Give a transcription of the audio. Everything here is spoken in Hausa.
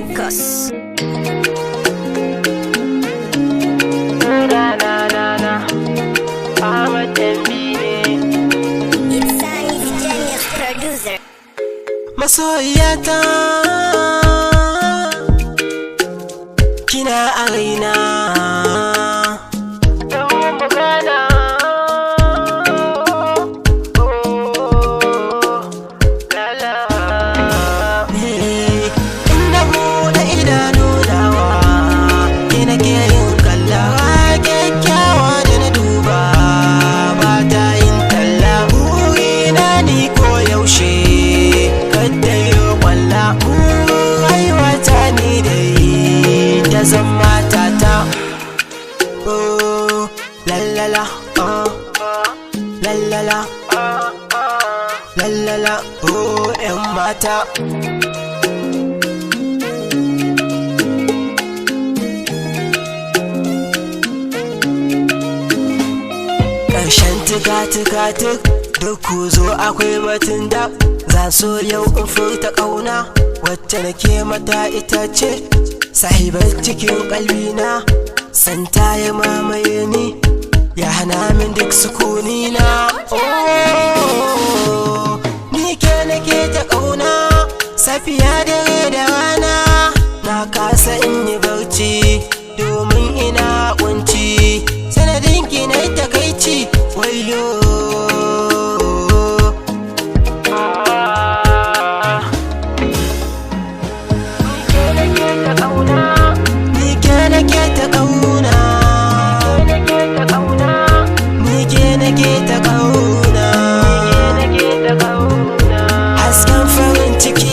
Records. It's Sunny the Genius Producer. Masoyiyata kina a raina, inda buɗe idanu nawa ke nake yin kallawa kyakkyawa da na duba ba ta yin talla. Burina ni ko yaushe kadda yo kwalla, rayuwata ni dai ta zan matata. Oh lallala, lallala, lallala, oh 'yan mata. Ƙarshen tuka-tuka-tuk duk ku zo akwai batun da za so yau in furta ƙauna wacce nake mata ita ce sahibar cikin ƙalbina. Santa ya mamaye ni ya hana min duk sukuni na. Oh, ni ke nake ta ƙauna safiya dare da rana, na kasa in yi barci domin ina kunci sanadin ki na takaici. Wayo ni ke nake ta ƙauna, ni ke nake ta ƙauna, hasken farin ciki